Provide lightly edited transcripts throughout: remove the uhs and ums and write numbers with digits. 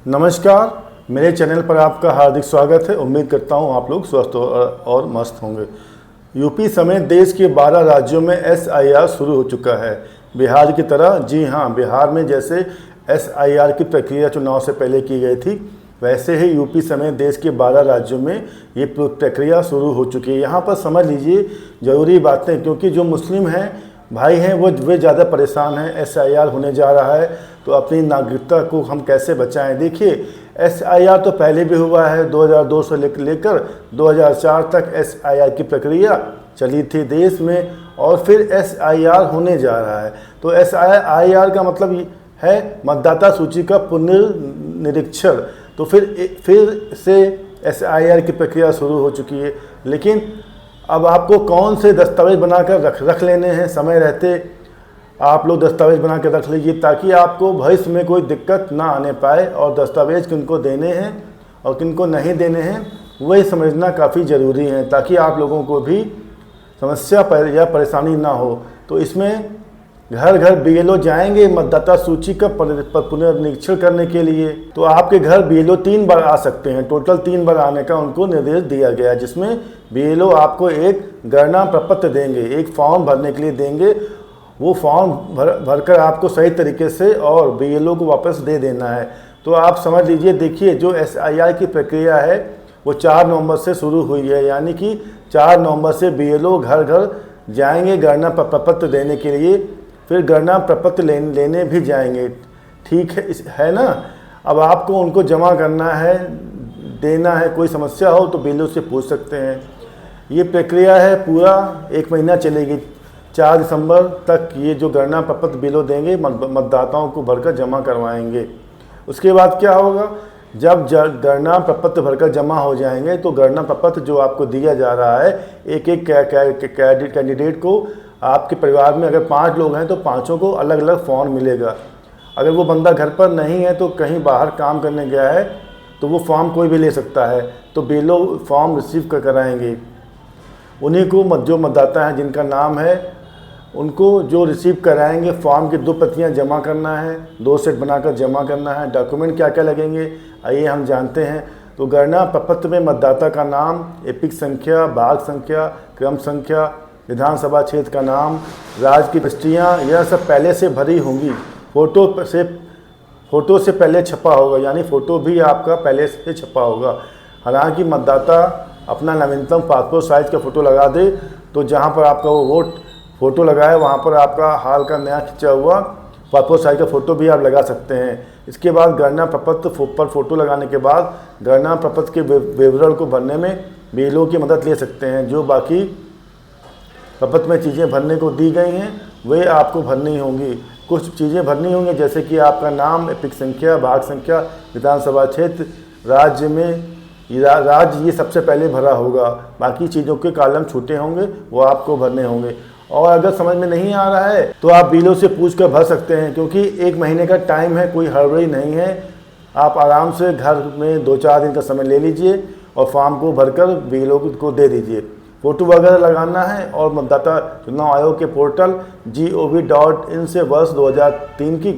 नमस्कार, मेरे चैनल पर आपका हार्दिक स्वागत है। उम्मीद करता हूं आप लोग स्वस्थ और मस्त होंगे। यूपी समेत देश के 12 राज्यों में एसआईआर शुरू हो चुका है। बिहार की तरह, जी हां, बिहार में जैसे एसआईआर की प्रक्रिया चुनाव से पहले की गई थी, वैसे ही यूपी समेत देश के 12 राज्यों में ये प्रक्रिया शुरू हो चुकी है। यहाँ पर समझ लीजिए ज़रूरी बातें, क्योंकि जो मुस्लिम हैं भाई हैं वे ज़्यादा परेशान हैं। एसआईआर होने जा रहा है तो अपनी नागरिकता को हम कैसे बचाएं। देखिए, एसआईआर तो पहले भी हुआ है, 2002 से लेकर 2004 तक एसआईआर की प्रक्रिया चली थी देश में, और फिर एसआईआर होने जा रहा है। तो एसआईआर का मतलब है मतदाता सूची का पुनर्निरीक्षण। तो फिर से एसआईआर की प्रक्रिया शुरू हो चुकी है। लेकिन अब आपको कौन से दस्तावेज बनाकर रख लेने हैं, समय रहते आप लोग दस्तावेज बना के रख लीजिए, ताकि आपको भविष्य में कोई दिक्कत ना आने पाए। और दस्तावेज किनको देने हैं और किनको नहीं देने हैं वही समझना काफ़ी ज़रूरी है, ताकि आप लोगों को भी समस्या या परेशानी ना हो। तो इसमें घर घर बीएलओ जाएंगे मतदाता सूची का पुनर्निरीक्षण करने के लिए। तो आपके घर बीएलओ 3 बार आ सकते हैं। टोटल 3 बार आने का उनको निर्देश दिया गया है, जिसमें बीएलओ आपको एक गणना प्रपत्र देंगे, एक फॉर्म भरने के लिए देंगे। वो फॉर्म भरकर आपको सही तरीके से और बीएलओ को वापस दे देना है। तो आप समझ लीजिए, देखिए, जो एसआईआर की प्रक्रिया है वो 4 नवंबर से शुरू हुई है, यानी कि 4 नवंबर से बीएलओ घर घर जाएंगे गणना प्रपत्र देने के लिए, फिर गणना प्रपत्र लेने भी जाएंगे। ठीक है ना। अब आपको उनको जमा करना है, देना है। कोई समस्या हो तो बीएलओ से पूछ सकते हैं। ये प्रक्रिया है, पूरा 1 महीना चलेगी। 4 दिसंबर तक ये जो गणना प्रपत्र बीएलओ देंगे, मतदाताओं को भरकर जमा करवाएंगे। उसके बाद क्या होगा, जब गणना प्रपत्र भरकर जमा हो जाएंगे तो गणना प्रपत्र जो आपको दिया जा रहा है, एक एक कैंडिडेट को, आपके परिवार में अगर 5 लोग हैं तो 5 को अलग अलग फॉर्म मिलेगा। अगर वो बंदा घर पर नहीं है तो कहीं बाहर काम करने गया है तो वो फॉर्म कोई भी ले सकता है। तो बीएलओ फॉर्म रिसीव कराएंगे। उन्हीं को जो मतदाता हैं जिनका नाम है, उनको जो रिसीव कराएंगे फॉर्म की 2 प्रतियाँ जमा करना है, 2 सेट बनाकर जमा करना है। डॉक्यूमेंट क्या क्या लगेंगे आइए हम जानते हैं। तो गणना प्रपत्र में मतदाता का नाम, एपिक संख्या, भाग संख्या, क्रम संख्या, विधानसभा क्षेत्र का नाम, राज्य की प्रविष्टियाँ, यह सब पहले से भरी होंगी। फ़ोटो से पहले छपा होगा, यानी फ़ोटो भी आपका पहले से छपा होगा। हालांकि मतदाता अपना नवीनतम पासपोर्ट साइज़ का फ़ोटो लगा दे, तो जहां पर आपका वो वोट फ़ोटो लगाए वहां पर आपका हाल का नया खिंचा हुआ पासपोर्ट साइज़ का फ़ोटो भी आप लगा सकते हैं। इसके बाद गणना प्रपत्र पर फ़ोटो लगाने के बाद गणना प्रपत्र के विवरण को भरने में बीएलओ की मदद ले सकते हैं। जो बाकी प्रपत्र में चीज़ें भरने को दी गई हैं वे आपको भरनी होंगी। कुछ चीज़ें भरनी होंगी, जैसे कि आपका नाम, एपिक संख्या, भाग संख्या, विधानसभा क्षेत्र, राज्य ये सबसे पहले भरा होगा। बाकी चीज़ों के कॉलम छूटे होंगे, वो आपको भरने होंगे। और अगर समझ में नहीं आ रहा है तो आप बीएलओ से पूछ कर भर सकते हैं, क्योंकि 1 महीने का टाइम है, कोई हड़बड़ी नहीं है। आप आराम से घर में 2-4 दिन का समय ले लीजिए और फॉर्म को भरकर बीएलओ को दे दीजिए। फ़ोटो वगैरह लगाना है और मतदाता चुनाव आयोग के पोर्टल gov.in से वर्ष 2003 की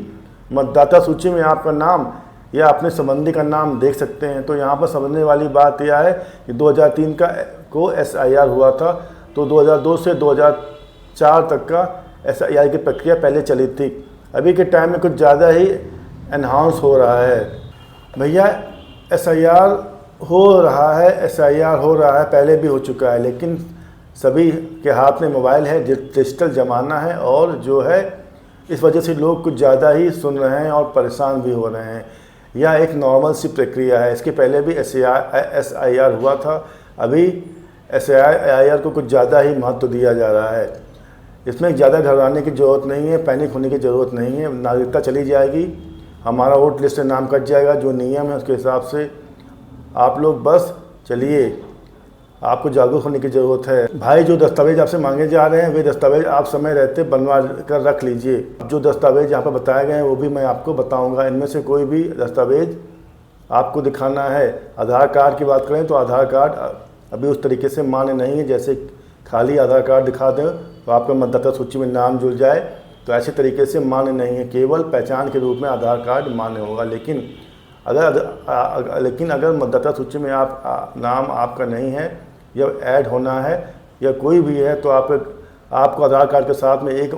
मतदाता सूची में आपका नाम या अपने संबंधी का नाम देख सकते हैं। तो यहाँ पर समझने वाली बात यह है कि 2003 को एसआईआर हुआ था, तो 2002 से 2004 तक का एसआईआर की प्रक्रिया पहले चली थी। अभी के टाइम में कुछ ज़्यादा ही एनहांस हो रहा है। भैया, एसआईआर हो रहा है, पहले भी हो चुका है, लेकिन सभी के हाथ में मोबाइल है, डिजिटल ज़माना है, और जो है इस वजह से लोग कुछ ज़्यादा ही सुन रहे हैं और परेशान भी हो रहे हैं। यह एक नॉर्मल सी प्रक्रिया है। इसके पहले भी एसआईआर हुआ था। अभी एसआईआर को कुछ ज़्यादा ही महत्व दिया जा रहा है। इसमें ज़्यादा घबराने की ज़रूरत नहीं है, पैनिक होने की ज़रूरत नहीं है। नागरिकता चली जाएगी, हमारा वोट लिस्ट से नाम कट जाएगा। जो नियम है उसके हिसाब से आप लोग बस चलिए। आपको जागरूक होने की ज़रूरत है। भाई, जो दस्तावेज आपसे मांगे जा रहे हैं वे दस्तावेज आप समय रहते बनवा कर रख लीजिए। जो दस्तावेज यहाँ पर बताए गए हैं वो भी मैं आपको बताऊंगा। इनमें से कोई भी दस्तावेज आपको दिखाना है। आधार कार्ड की बात करें तो आधार कार्ड अभी उस तरीके से मान्य नहीं है, जैसे खाली आधार कार्ड दिखा दें तो आपका मतदाता सूची में नाम जुड़ जाए, तो ऐसे तरीके से मान्य नहीं है। केवल पहचान के रूप में आधार कार्ड मान्य होगा। लेकिन लेकिन अगर मतदाता सूची में नाम आपका नहीं है या ऐड होना है या कोई भी है, तो आपको आधार कार्ड के साथ में एक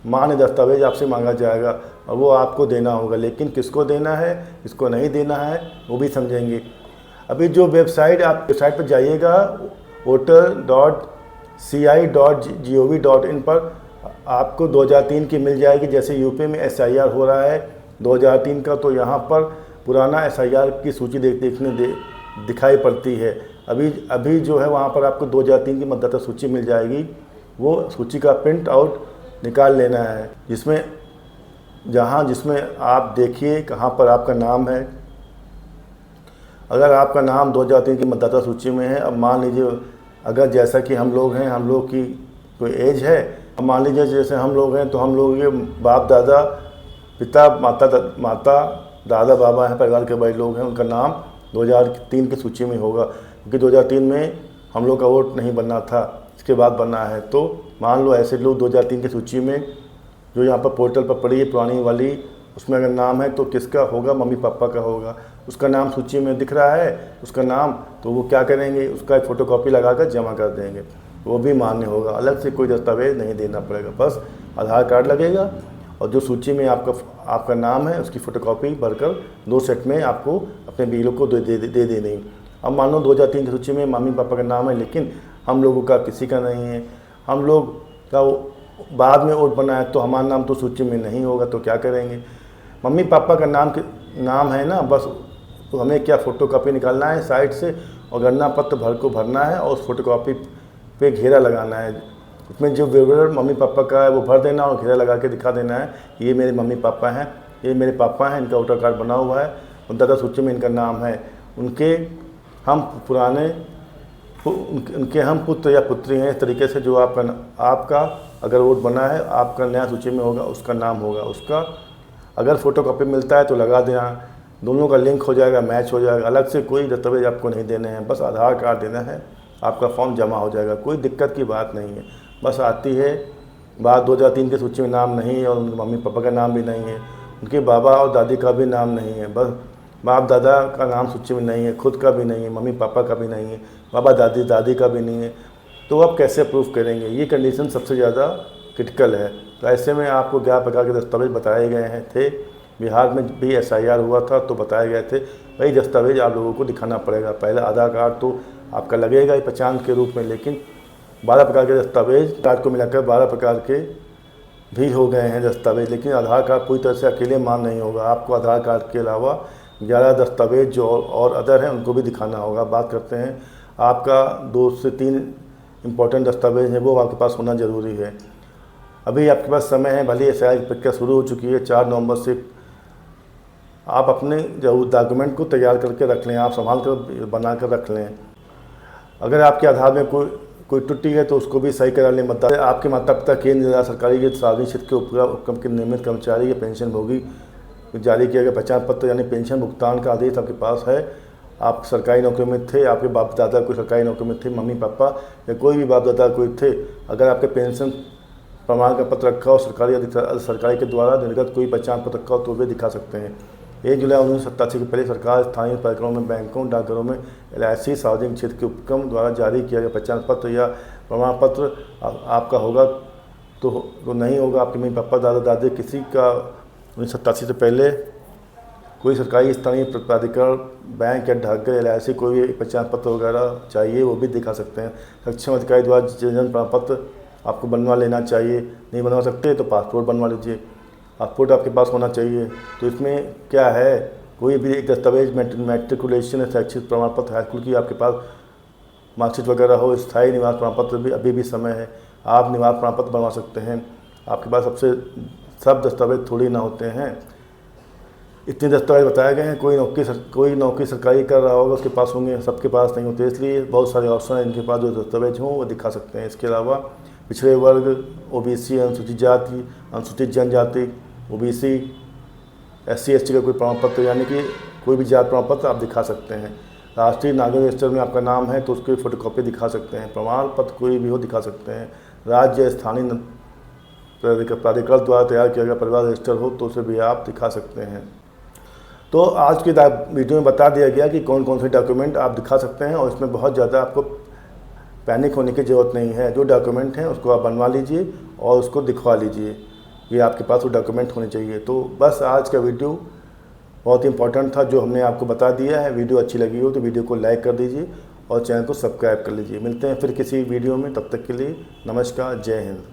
मान्य दस्तावेज आपसे मांगा जाएगा और वो आपको देना होगा। लेकिन किसको देना है, किसको नहीं देना है, वो भी समझेंगे। अभी जो वेबसाइट, आप वेबसाइट पर जाइएगा voter.ci.gov.in पर आपको 2003 की मिल जाएगी। जैसे यूपी में SIR हो रहा है 2003 का, तो यहाँ पर पुराना SIR की सूची दिखाई पड़ती है। अभी जो है वहाँ पर आपको 2003 की मतदाता सूची मिल जाएगी। वो सूची का प्रिंट आउट निकाल लेना है, जिसमें आप देखिए कहाँ पर आपका नाम है। अगर आपका नाम 2003 की मतदाता सूची में है, अब मान लीजिए अगर जैसा कि हम लोग हैं, हम लोग की कोई एज है, अब मान लीजिए जैसे हम लोग हैं तो हम लोग के बाप दादा, पिता माता दादा बाबा हैं, परिवार के बड़े लोग हैं, उनका नाम 2003 की सूची में होगा। क्योंकि 2003 में हम लोग का वोट नहीं बनना था, इसके बाद बनना है। तो मान लो ऐसे लोग 2003 की सूची में जो यहाँ पर पोर्टल पर पड़ी है पुरानी वाली, उसमें अगर नाम है तो किसका होगा, मम्मी पापा का होगा। उसका नाम सूची में दिख रहा है, उसका नाम, तो वो क्या करेंगे, उसका एक फ़ोटोकॉपी लगा कर जमा कर देंगे, वो भी मान्य होगा। अलग से कोई दस्तावेज नहीं देना पड़ेगा, बस आधार कार्ड लगेगा और जो सूची में आपका नाम है उसकी फ़ोटोकॉपी भरकर 2 सेट में आपको अपने बीएलओ को दे देनी। अब मान लो 2003 की सूची में मम्मी पापा का नाम है, लेकिन हम लोगों का किसी का नहीं है, हम लोग का बाद में वोट बना है, तो हमारा नाम तो सूची में नहीं होगा, तो क्या करेंगे। मम्मी पापा का नाम है ना, बस तो हमें क्या फ़ोटोकॉपी निकालना है साइड से और गणना पत्र भरना है और उस फोटोकॉपी पे घेरा लगाना है। उसमें जो विवरण मम्मी पापा का है वो भर देना और घेरा लगा के दिखा देना है, ये मेरे मम्मी पापा हैं, ये मेरे पापा हैं, इनका वोटर कार्ड बना हुआ है, मतदाता सूची में इनका नाम है, उनके हम पुत्र या पुत्री हैं। इस तरीके से जो आपका अगर वोट बना है, आपका नया सूची में होगा, उसका नाम होगा, उसका अगर फ़ोटोकॉपी मिलता है तो लगा देना, दोनों का लिंक हो जाएगा, मैच हो जाएगा। अलग से कोई दस्तावेज आपको नहीं देने हैं, बस आधार कार्ड देना है, आपका फॉर्म जमा हो जाएगा। कोई दिक्कत की बात नहीं है। बस आती है बात 2003 की सूची में नाम नहीं है और उनके मम्मी पापा का नाम भी नहीं है, उनके बाबा और दादी का भी नाम नहीं है, बस बाप दादा का नाम सूची में नहीं है, खुद का भी नहीं है, मम्मी पापा का भी नहीं है, बाबा दादी का भी नहीं है, तो आप कैसे अप्रूव करेंगे। ये कंडीशन सबसे ज़्यादा क्रिटिकल है। तो ऐसे में आपको 11 प्रकार के दस्तावेज बताए गए थे। बिहार में भी SIR हुआ था तो बताए गए थे, वही दस्तावेज आप लोगों को दिखाना पड़ेगा। पहले आधार कार्ड तो आपका लगेगा ही पहचान के रूप में, लेकिन 12 प्रकार के दस्तावेज कार्ड को मिलाकर 12 प्रकार के भी हो गए हैं दस्तावेज। लेकिन आधार कार्ड पूरी तरह से अकेले मान नहीं होगा, आपको आधार कार्ड के अलावा 11 दस्तावेज जो और अदर हैं उनको भी दिखाना होगा। बात करते हैं आपका 2 से 3 इम्पोर्टेंट दस्तावेज हैं, वो आपके पास होना ज़रूरी है। अभी आपके पास समय है, भले SIR की प्रक्रिया शुरू हो चुकी है। 4 नवंबर से आप अपने जो डॉक्यूमेंट को तैयार करके रख लें, आप संभाल कर बना कर रख लें। अगर आपके आधार में कोई त्रुटि है तो उसको भी सही करा लें। आपके माता पिता केंद्र या सरकारी या सार्वजनिक क्षेत्र के उपक्रम के नियमित कर्मचारी या पेंशनभोगी जारी किया गया पहचान पत्र यानी पेंशन भुगतान का आदेश आपके पास है। आप सरकारी नौकरी में थे, आपके बाप दादा कोई सरकारी नौकरी में थे, मम्मी पापा या कोई भी बाप दादा कोई थे, अगर आपके पेंशन प्रमाण का पत्र रखा हो सरकारी या सरकारी के द्वारा निर्गत कोई पहचान पत्र रखा हो तो वे दिखा सकते हैं। 1 जुलाई 1987 के पहले सरकार स्थानीय कार्यक्रमों में, बैंकों, डाकघरों में, LIC, सार्वजनिक क्षेत्र के उपक्रम द्वारा जारी किया गया पहचान पत्र या प्रमाण पत्र आपका होगा तो नहीं होगा। आपके मम्मी पापा दादा दादी किसी का 1987 से पहले कोई सरकारी स्थानीय प्राधिकरण, बैंक या डाकघर, LIC कोई भी पहचान पत्र वगैरह चाहिए वो भी दिखा सकते हैं। सक्षम अधिकारी द्वारा जन प्रमाण पत्र आपको बनवा लेना चाहिए। नहीं बनवा सकते तो पासपोर्ट बनवा लीजिए, पासपोर्ट आपके पास होना चाहिए। तो इसमें क्या है, कोई भी एक दस्तावेज, मैट्रिकुलेशन, शैक्षिक प्रमाण पत्र, हाई स्कूल की आपके पास मार्कशीट वगैरह हो, स्थायी निवास प्रमाण पत्र भी अभी भी समय है, आप निवास प्रमाण पत्र बनवा सकते हैं। आपके पास सब दस्तावेज थोड़ी ना होते हैं, इतने दस्तावेज बताए गए हैं। कोई नौकरी सरकारी कर रहा होगा उसके पास होंगे, सबके पास नहीं होते, इसलिए बहुत सारे ऑप्शन हैं इनके पास जो दस्तावेज हों वो दिखा सकते हैं। इसके अलावा पिछड़े वर्ग, OBC, अनुसूचित जाति, अनुसूचित जनजाति, OBC, SC ST का कोई प्रमाण पत्र यानी कि कोई भी जाति प्रमाण पत्र आप दिखा सकते हैं। राष्ट्रीय नागरिक रजिस्टर में आपका नाम है तो उसकी फोटोकॉपी दिखा सकते हैं। प्रमाण पत्र कोई भी हो दिखा सकते हैं। राज्य स्थानीय प्राधिकरण द्वारा तैयार किया गया परिवार रजिस्टर हो तो उसे भी आप दिखा सकते हैं। तो आज की वीडियो में बता दिया गया कि कौन कौन से डॉक्यूमेंट आप दिखा सकते हैं, और इसमें बहुत ज़्यादा आपको पैनिक होने की ज़रूरत नहीं है। जो डॉक्यूमेंट हैं उसको आप बनवा लीजिए और उसको दिखवा लीजिए, ये आपके पास वो डॉक्यूमेंट होने चाहिए। तो बस आज का वीडियो बहुत इंपॉर्टेंट था जो हमने आपको बता दिया है। वीडियो अच्छी लगी हो तो वीडियो को लाइक कर दीजिए और चैनल को सब्सक्राइब कर लीजिए। मिलते हैं फिर किसी वीडियो में, तब तक के लिए नमस्कार, जय हिंद।